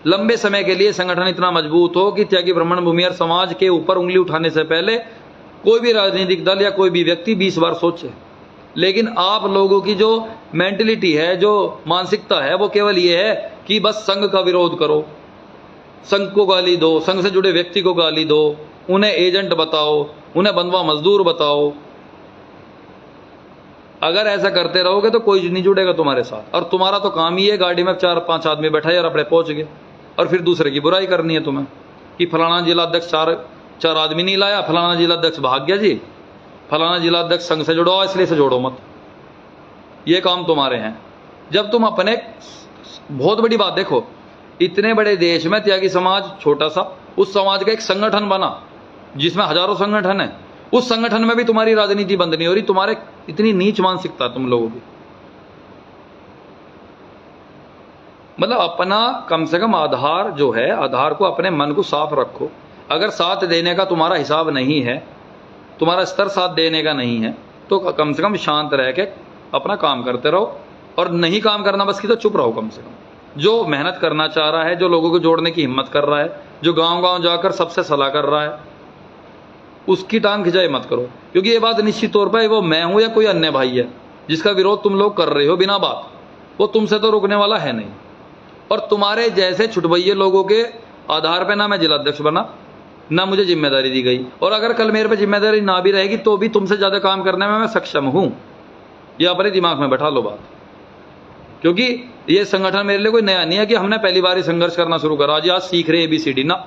A: लंबे समय के लिए संगठन इतना मजबूत हो कि त्यागी ब्राह्मण भूमिहार समाज के ऊपर उंगली उठाने से पहले कोई भी राजनीतिक दल या कोई भी व्यक्ति 20 बार सोचे। लेकिन आप लोगों की जो मेंटलिटी है, जो मानसिकता है, वो केवल ये है कि बस संघ का विरोध करो, संघ को गाली दो, संघ से जुड़े व्यक्ति को गाली दो, उन्हें एजेंट बताओ, उन्हें बंधुआ मजदूर बताओ। अगर ऐसा करते रहोगे तो कोई नहीं जुड़ेगा तुम्हारे साथ, और तुम्हारा तो काम ही है गाड़ी में 4-5 आदमी बैठा है और अपने पहुंच गए, और फिर दूसरे की बुराई करनी है तुम्हें कि फलाना जिलाध्यक्ष चार आदमी नहीं लाया, फलाना जिलाध्यक्ष भाग गया जी, फलाना जिलाध्यक्ष संघ से जुड़ो इसलिए से जोड़ो मत। ये काम तुम्हारे हैं। जब तुम अपने, बहुत बड़ी बात देखो, इतने बड़े देश में त्यागी समाज छोटा सा, उस समाज का एक संगठन बना जिसमें हजारों संगठन है, उस संगठन में भी तुम्हारी राजनीति बंद नहीं हो रही। तुम्हारे इतनी नीच मानसिकता तुम लोगों की। मतलब अपना कम से कम आधार जो है, आधार को, अपने मन को साफ रखो। अगर साथ देने का तुम्हारा हिसाब नहीं है, तुम्हारा स्तर साथ देने का नहीं है, तो कम से कम शांत रह के अपना काम करते रहो, और नहीं काम करना बस की तो चुप रहो कम से कम। जो मेहनत करना चाह रहा है, जो लोगों को जोड़ने की हिम्मत कर रहा है, जो गांव-गांव जाकर सबसे सलाह कर रहा है, उसकी टांग खिंचाई मत करो। क्योंकि ये बात निश्चित तौर पर वो मैं हूं या कोई अन्य भाई है जिसका विरोध तुम लोग कर रहे हो बिना बात, वो तुमसे तो रुकने वाला है नहीं। और तुम्हारे जैसे छुटभइये लोगों के आधार पर ना मैं जिलाध्यक्ष बना, ना मुझे जिम्मेदारी दी गई, और अगर कल मेरे पे जिम्मेदारी ना भी रहेगी तो भी तुमसे ज्यादा काम करने में मैं सक्षम हूं। ये अपने दिमाग में बैठा लो बात। क्योंकि ये संगठन मेरे लिए कोई नया नहीं है कि हमने पहली बार ही संघर्ष करना शुरू करा, आज सीख रहे ABCD ना,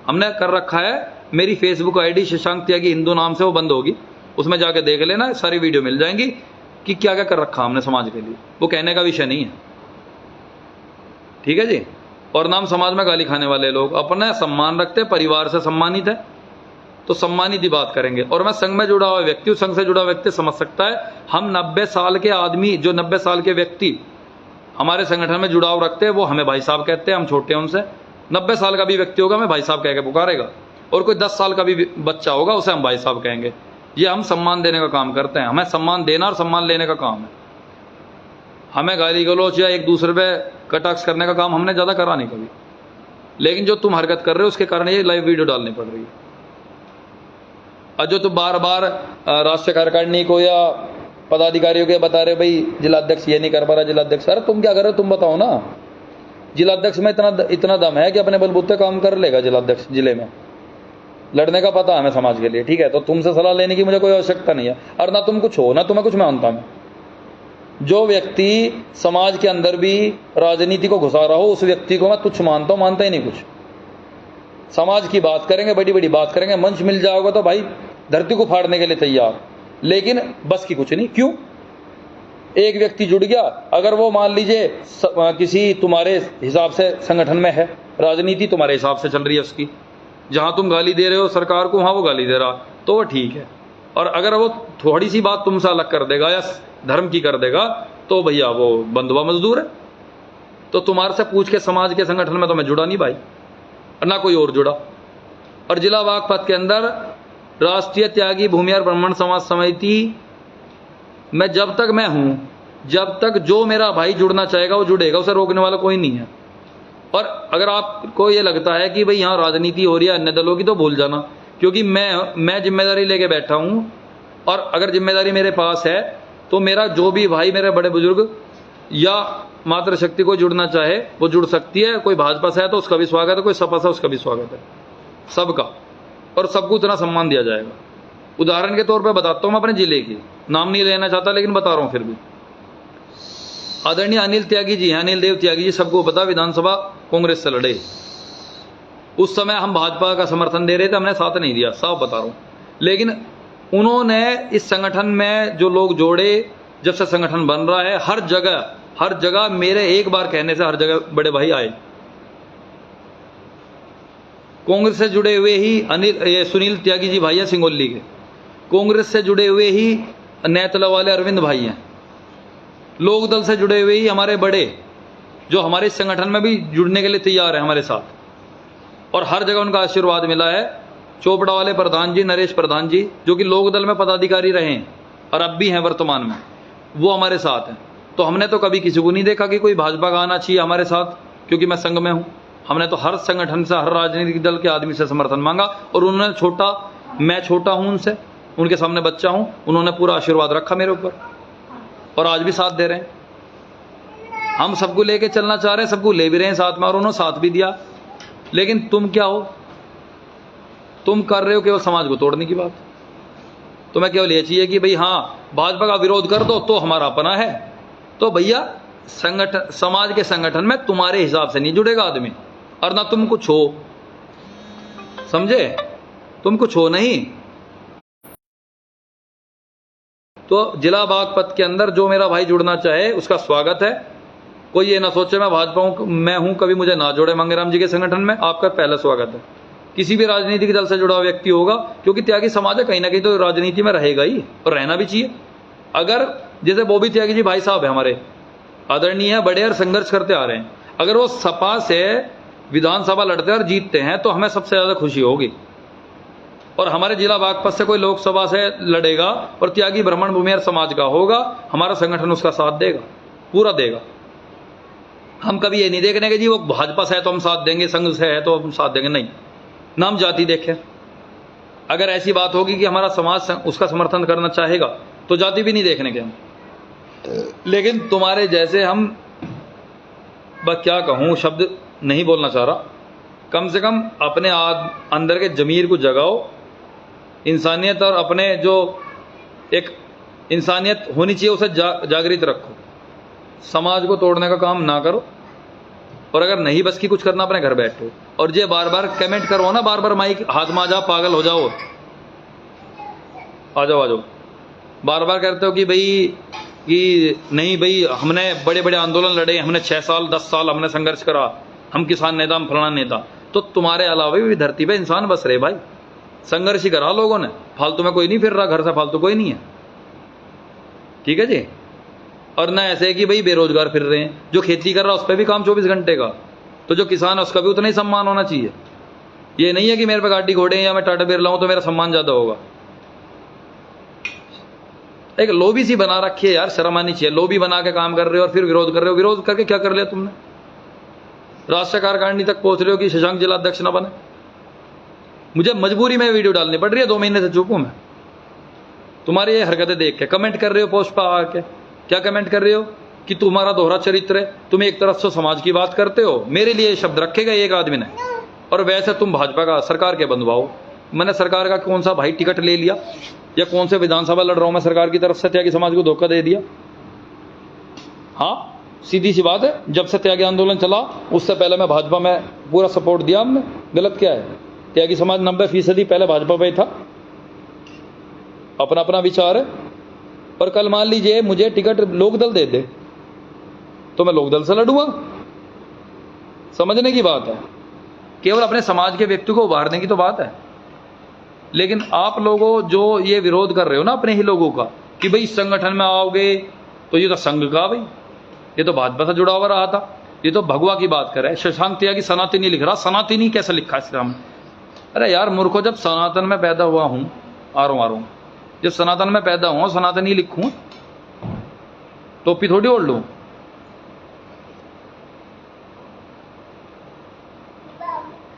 A: हमने कर रखा है। मेरी फेसबुक ID शशांक त्यागी हिंदू नाम से वो बंद होगी, उसमें जाके देख लेना, सारी वीडियो मिल जाएंगी कि क्या क्या कर रखा हमने समाज के लिए। वो कहने का विषय नहीं है, ठीक है जी। और नाम समाज में गाली खाने वाले लोग अपना सम्मान रखते, परिवार से सम्मानित है तो सम्मानित ही बात करेंगे। और मैं संघ में जुड़ा हुआ व्यक्ति, संघ से जुड़ा व्यक्ति समझ सकता है। हम 90 साल के आदमी, जो 90 साल के व्यक्ति हमारे संगठन में जुड़ाव रखते हैं, वो हमें भाई साहब कहते हैं, हम छोटे हैं उनसे। 90 साल का भी व्यक्ति होगा हमें भाई साहब कह के पुकारेगा, और कोई 10 साल का भी बच्चा होगा उसे हम भाई साहब कहेंगे। ये हम सम्मान देने का काम करते हैं, हमें सम्मान देना और सम्मान लेने का काम है। हमें गाली गलौच या एक दूसरे पे कटाक्ष करने का काम हमने ज़्यादा करा नहीं कभी। लेकिन जो तुम हरकत कर रहे हो उसके कारण ये लाइव वीडियो डालनी पड़ रही है। और जो तुम बार बार राष्ट्रीय कार्यकारिणी को या पदाधिकारियों के बता रहे भाई जिलाध्यक्ष ये नहीं कर पा रहा, जिलाध्यक्ष, अरे तुम क्या कर रहे हो तुम बताओ ना। जिलाध्यक्ष में इतना दम है कि अपने बलबूते काम कर लेगा जिलाध्यक्ष जिले में, लड़ने का पता हमें समाज के लिए, ठीक है। तो तुमसे सलाह लेने की मुझे कोई आवश्यकता नहीं है, और ना तुम कुछ हो ना तुम्हें कुछ मानता हूं। जो व्यक्ति समाज के अंदर भी राजनीति को घुसा रहा हो उस व्यक्ति को मैं तुच्छ मानता हूं, मानता ही नहीं कुछ। समाज की बात करेंगे, बड़ी बड़ी बात करेंगे, मंच मिल जाओगे तो भाई धरती को फाड़ने के लिए तैयार, लेकिन बस की कुछ नहीं। क्यों? एक व्यक्ति जुड़ गया, अगर वो मान लीजिए किसी तुम्हारे हिसाब से संगठन में है, राजनीति तुम्हारे हिसाब से चल रही है उसकी, जहां तुम गाली दे रहे हो सरकार को वहां वो गाली दे रहा, तो वो ठीक है। और अगर वो थोड़ी सी बात तुमसे अलग कर देगा या धर्म की कर देगा तो भैया वो बंधुआ मजदूर है। तो तुम्हारे से पूछ के समाज के संगठन में तो मैं जुड़ा नहीं भाई, और ना कोई और जुड़ा। और जिला बागपत के अंदर राष्ट्रीय त्यागी भूमिहार ब्राह्मण समाज समिति में जब तक मैं हूं, जब तक जो मेरा भाई जुड़ना चाहेगा वो जुड़ेगा, उसे रोकने वाला कोई नहीं है। और अगर आपको ये लगता है कि भाई यहाँ राजनीति हो रही है अन्य दलों की, तो भूल जाना, क्योंकि मैं जिम्मेदारी लेके बैठा हूं। और अगर जिम्मेदारी मेरे पास है तो मेरा जो भी भाई, मेरे बड़े बुजुर्ग या मातृशक्ति को जुड़ना चाहे वो जुड़ सकती है। कोई भाजपा से है तो उसका भी स्वागत है, कोई सपा से उसका भी स्वागत है, सबका। और सबको उतना सम्मान दिया जाएगा। उदाहरण के तौर पे बताता हूं मैं अपने जिले की, नाम नहीं लेना चाहता लेकिन बता रहा हूं फिर भी। आदरणीय अनिल त्यागी जी हैं, अनिल देव त्यागी जी, सबको पता, विधानसभा कांग्रेस से लड़े। उस समय हम भाजपा का समर्थन दे रहे थे, हमने साथ नहीं दिया, साफ बता रहा हूं। लेकिन उन्होंने इस संगठन में जो लोग जोड़े, जब से संगठन बन रहा है, हर जगह मेरे एक बार कहने से हर जगह बड़े भाई आए। कांग्रेस से जुड़े हुए ही सुनील त्यागी जी भाई हैं सिंगोली के, कांग्रेस से जुड़े हुए ही नेतला वाले अरविंद भाई हैं, लोक दल से जुड़े हुए ही हमारे बड़े, जो हमारे संगठन में भी जुड़ने के लिए तैयार है हमारे साथ, और हर जगह उनका आशीर्वाद मिला है। चोपड़ा वाले प्रधान जी, नरेश प्रधान जी, जो कि लोक दल में पदाधिकारी रहे हैं और अब भी हैं वर्तमान में, वो हमारे साथ हैं। तो हमने तो कभी किसी को नहीं देखा कि कोई भाजपा का आना चाहिए हमारे साथ, क्योंकि मैं संघ में हूं। हमने तो हर संगठन से, हर राजनीतिक दल के आदमी से समर्थन मांगा, और उन्होंने मैं छोटा हूं उनसे, उनके सामने बच्चा हूं, उन्होंने पूरा आशीर्वाद रखा मेरे ऊपर, और आज भी साथ दे रहे हैं। हम सबको लेके चलना चाह रहे हैं, सबको ले भी रहे हैं साथ में, और उन्होंने साथ भी दिया। लेकिन तुम क्या हो? तुम कर रहे हो केवल समाज को तोड़ने की बात। तुम्हें केवल ये चाहिए कि भाई हाँ, भाजपा का विरोध कर दो तो हमारा अपना है। तो भैया, संगठन, समाज के संगठन में तुम्हारे हिसाब से नहीं जुड़ेगा आदमी, और ना तुम कुछ हो, समझे? तुम कुछ हो नहीं। तो जिला बागपत के अंदर जो मेरा भाई जुड़ना चाहे उसका स्वागत है। कोई ये ना सोचे मैं भाजपा में हूं, कभी मुझे ना जोड़े मांगेराम जी के संगठन में, आपका पहला स्वागत है। किसी भी राजनीतिक दल से जुड़ा हुआ व्यक्ति होगा, क्योंकि त्यागी समाज है, कहीं ना कहीं तो राजनीति में रहेगा ही, और रहना भी चाहिए। अगर जैसे बॉबी त्यागी जी भाई साहब है हमारे, आदरणीय है, बड़े और संघर्ष करते आ रहे हैं, अगर वो सपा से विधानसभा लड़ते और जीतते हैं तो हमें सबसे ज्यादा खुशी होगी। और हमारे जिला बागपत से कोई लोकसभा से लड़ेगा और त्यागी ब्राह्मण भूमिहार समाज का होगा, हमारा संगठन उसका साथ देगा, पूरा देगा। हम कभी ये नहीं देखने के जी वो भाजपा से है तो हम साथ देंगे, संघ से है तो हम साथ देंगे, नहीं। नाम जाति देखें। अगर ऐसी बात होगी कि हमारा समाज उसका समर्थन करना चाहेगा तो जाति भी नहीं देखने के हम। लेकिन तुम्हारे जैसे हम, बस क्या कहूं, शब्द नहीं बोलना चाह रहा, कम से कम अपने अंदर के जमीर को जगाओ, इंसानियत, और अपने जो एक इंसानियत होनी चाहिए उसे जागृत रखो। समाज को तोड़ने का काम ना करो, और अगर नहीं बस की कुछ करना, अपने घर बैठो। और ये बार बार कमेंट करो ना, बार बार माइक हाथ में आ जाओ, पागल हो जाओ, आ जाओ, बार बार कहते हो कि भाई कि नहीं भाई हमने बड़े बड़े आंदोलन लड़े, हमने 6 साल 10 साल हमने संघर्ष करा, हम किसान नेता, हम फलाना नेता। तो तुम्हारे अलावा भी धरती पे इंसान बस रहे भाई, संघर्ष ही करा लोगों ने, फालतू में कोई नहीं फिर रहा, घर से फालतू कोई नहीं है, ठीक है जी। और ना ऐसे कि भाई बेरोजगार फिर रहे हैं, जो खेती कर रहा है उस पर भी काम 24 घंटे का, तो जो किसान है उसका भी उतना ही सम्मान होना चाहिए। ये नहीं है कि मेरे पे गाड़ी घोड़े या मैं टाटा बिरला हूं तो मेरा सम्मान ज्यादा होगा। एक लोबी सी बना रखी है यार, शर्म आनी चाहिए। लोबी बना के काम कर रहे हो और फिर विरोध कर रहे हो। विरोध करके क्या कर लिया तुमने? राष्ट्रीय कार्यकारिणी तक पहुंच रहे हो कि शशांक जिला अध्यक्ष ना बने। मुझे मजबूरी में वीडियो डालनी पड़ रही है, 2 महीने से चुप हूं मैं। तुम्हारी ये हरकतें देख के कमेंट कर रहे हो पोस्ट पर आके, क्या कमेंट कर रहे हो कि तुम्हारा दोहरा चरित्र है, तुम एक तरफ से समाज की बात करते हो, मेरे लिए शब्द रखेगा एक आदमी ने, और वैसे तुम भाजपा का सरकार के बंधुआ हो। मैंने सरकार का कौन सा भाई टिकट ले लिया, या कौन से विधानसभा लड़ रहा हूं मैं सरकार की तरफ से, त्यागी समाज को धोखा दे दिया? हाँ, सीधी सी बात है, जब से त्यागी आंदोलन चला उससे पहले मैं भाजपा में पूरा सपोर्ट दिया हमने। गलत क्या है? त्यागी समाज 90% पहले भाजपा पे था, अपना अपना विचार है। और कल मान लीजिए मुझे टिकट लोकदल दे दे तो मैं लोकदल से लड़ूंगा। समझने की बात है, केवल अपने समाज के व्यक्ति को उभारने की तो बात है। लेकिन आप लोगों जो ये विरोध कर रहे हो ना अपने ही लोगों का, कि भाई इस संगठन में आओगे तो ये तो संघ का, भाई ये तो भाजपा से जुड़ा हुआ रहा था, ये तो भगवा की बात कर रहा है। शशांक त्यागी सनातनी लिख रहा, सनातनी कैसे लिखा है? अरे यार मूर्खो, जब सनातन में पैदा हुआ हूं, आ रहा हूं, जब सनातन में पैदा हुआ, सनातन ही लिखूं, टोपी थोड़ी ओढ़ लूं।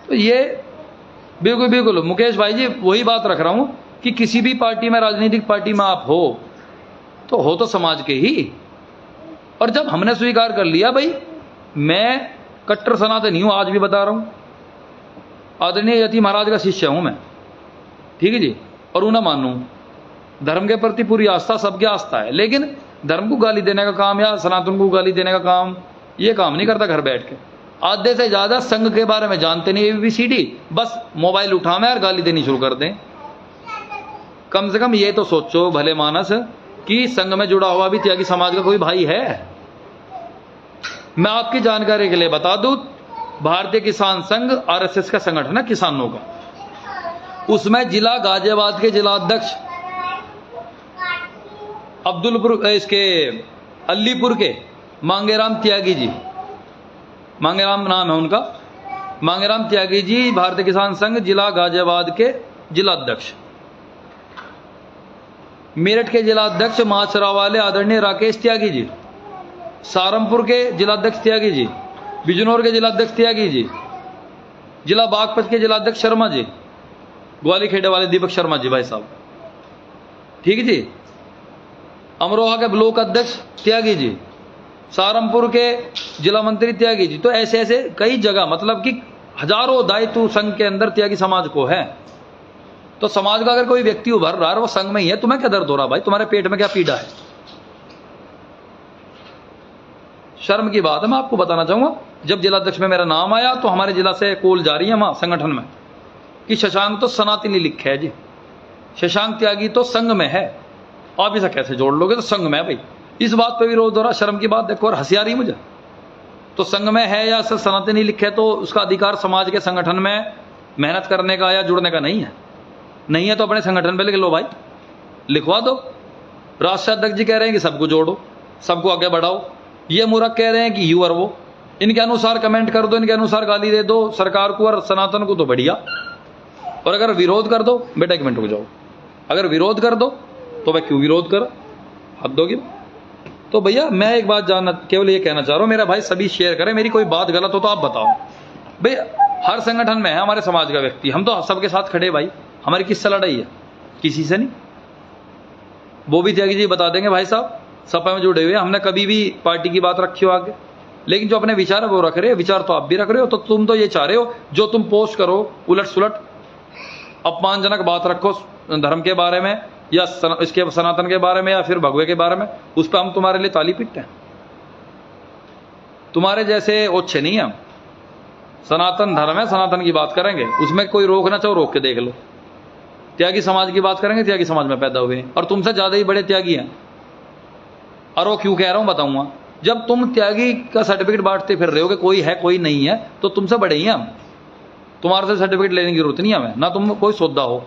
A: तो ये बिल्कुल बिल्कुल मुकेश भाई जी वही बात रख रहा हूं कि किसी भी पार्टी में, राजनीतिक पार्टी में आप हो तो समाज के ही। और जब हमने स्वीकार कर लिया भाई मैं कट्टर सनातनी हूं, आज भी बता रहा हूं, आदरणीय यति महाराज का शिष्य हूं मैं, ठीक है जी, और उन्हें मानू, धर्म के प्रति पूरी आस्था, सबकी आस्था है, लेकिन धर्म को गाली देने का काम या सनातन को गाली देने का काम, ये काम नहीं करता घर बैठ के। आधे से ज्यादा संघ के बारे में जानते नहीं, ABCD, बस मोबाइल उठावे और गाली देनी शुरू कर दें। कम से कम ये तो सोचो भले मानस कि संघ में जुड़ा हुआ भी त्यागी समाज का कोई भाई है। मैं आपकी जानकारी के लिए बता दूं, भारतीय किसान संघ RSS का संगठन है किसानों का, उसमें जिला गाजियाबाद के जिला अध्यक्ष अब्दुलपुर, इसके अलीपुर के मांगेराम त्यागी जी, मांगेराम नाम है उनका, मांगेराम त्यागी जी भारतीय किसान संघ जिला गाजियाबाद के जिला अध्यक्ष, मेरठ के जिला अध्यक्ष माचरा वाले आदरणीय राकेश त्यागी जी, सहारनपुर के जिला अध्यक्ष त्यागी जी, बिजनौर के जिला अध्यक्ष त्यागी जी, जिला बागपत के जिला अध्यक्ष शर्मा जी, ग्वाली खेड़े वाले दीपक शर्मा जी भाई साहब, ठीक है जी, अमरोहा के ब्लॉक अध्यक्ष त्यागी जी, सहारनपुर के जिला मंत्री त्यागी जी। तो ऐसे ऐसे कई जगह, मतलब कि हजारों दायित्व संघ के अंदर त्यागी समाज को है। तो समाज का अगर कोई व्यक्ति उभर रहा है वो संघ में ही है, तुम्हें क्या दर्द हो रहा भाई, तुम्हारे पेट में क्या पीड़ा है? शर्म की बात है। मैं आपको बताना चाहूंगा, जब जिलाध्यक्ष में मेरा नाम आया तो हमारे जिला से कॉल जा रही है वहां संगठन में कि शशांक तो सनातनी लिखे है जी, शशांक त्यागी तो संघ में है, आप इसे कैसे जोड़ लोगे? तो संघ में है भाई। इस बात पे विरोध हो रहा, शर्म की बात देखो, और हंसी आ रही मुझे। तो संघ में है या सनातनी लिखे तो उसका अधिकार समाज के संगठन में मेहनत करने का या जुड़ने का नहीं है। नहीं है तो अपने संगठन पे लिख लो भाई, लिखवा दो। राष्ट्रीय अध्यक्ष जी कह रहे हैं कि सबको जोड़ो, सबको आगे बढ़ाओ, ये मूर्ख कह रहे हैं कि यू और वो, इनके अनुसार कमेंट कर दो, इनके अनुसार गाली दे दो सरकार को और सनातन को, तो बढ़िया। और अगर विरोध कर दो, बेटा एक मिनट रुक जाओ, अगर विरोध कर दो तो भाई क्यों विरोध कर, हद दोगे। तो भैया मैं एक बात जानना, केवल ये कहना चाह रहा हूं, मेरा भाई सभी शेयर करें, मेरी कोई बात गलत हो तो आप बताओ भाई। हर संगठन में है हमारे समाज का व्यक्ति, हम तो सबके साथ खड़े भाई, हमारी किससे लड़ाई है? किसी से नहीं। वो भी त्यागी जी बता देंगे भाई साहब, सपा में जुड़े हुए, हमने कभी भी पार्टी की बात रखी हो आगे, लेकिन जो अपने विचार है वो रख रहे हो, विचार तो आप भी रख रहे हो। तो तुम तो ये चाह रहे हो जो तुम पोस्ट करो उलट सुलट अपमानजनक बात रखो धर्म के बारे में या इसके सनातन के बारे में या फिर भगवे के बारे में, उस पर हम तुम्हारे लिए ताली पीटते हैं। तुम्हारे जैसे ओछे नहीं हम, सनातन धर्म है, सनातन की बात करेंगे, उसमें कोई रोक ना चाहो रोक के देख लो। त्यागी समाज की बात करेंगे, त्यागी समाज में पैदा हुए और तुमसे ज्यादा ही बड़े त्यागी हैं। और वो क्यों कह रहा हूं बताऊंगा, जब तुम त्यागी का सर्टिफिकेट बांटते फिर रहे हो कि कोई है कोई नहीं है, तो तुमसे बड़े ही हैं हम, तुम्हारे से सर्टिफिकेट लेने की जरूरत नहीं है हमें, ना तुम कोई सौदा हो।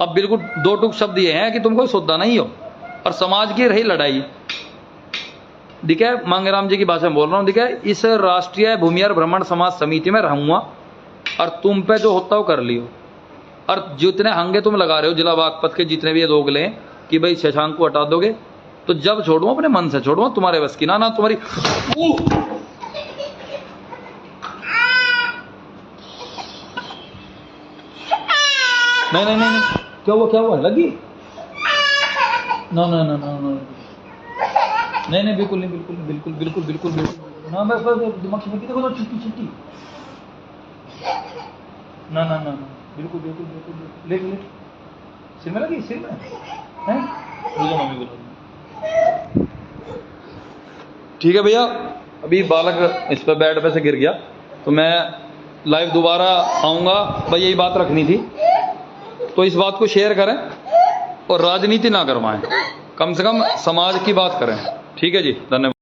A: अब बिल्कुल दो टूक शब्द ये हैं कि तुम कोई सौदा नहीं हो। और समाज की रही लड़ाई, दिखे मांगेराम जी की भाषा में बोल रहा हूं, दिखे इस राष्ट्रीय भूमिहार ब्राह्मण समाज समिति में रहूंगा और तुम पे जो होता हो कर लियो। और जितने हंगे तुम लगा रहे हो जिला बागपत के, जितने भी ये दोगले कि भाई शशांक को हटा दोगे, तो जब छोड़ूंगा अपने मन से छोड़ूंगा, तुम्हारे बस की ना तुम्हारी। नहीं नहीं नहीं, क्या हुआ लगी? ना ना ना ना ना, नहीं नहीं बिल्कुल नहीं, बिल्कुल बिल्कुल बिल्कुल बिल्कुल बिल्कुल ना, बस दिमाग में देखो तो चिट्टी चिट्टी, ना ना ना बिल्कुल बिल्कुल बिल्कुल, लेट लेट, सिर में लगी, सिर में है, मम्मी बोलो। ठीक है भैया, अभी बालक इस पर बेड पे से गिर गया, तो मैं लाइव दोबारा आऊंगा भाई, यही बात रखनी थी। तो इस बात को शेयर करें और राजनीति ना करवाएं, कम से कम समाज की बात करें। ठीक है जी, धन्यवाद।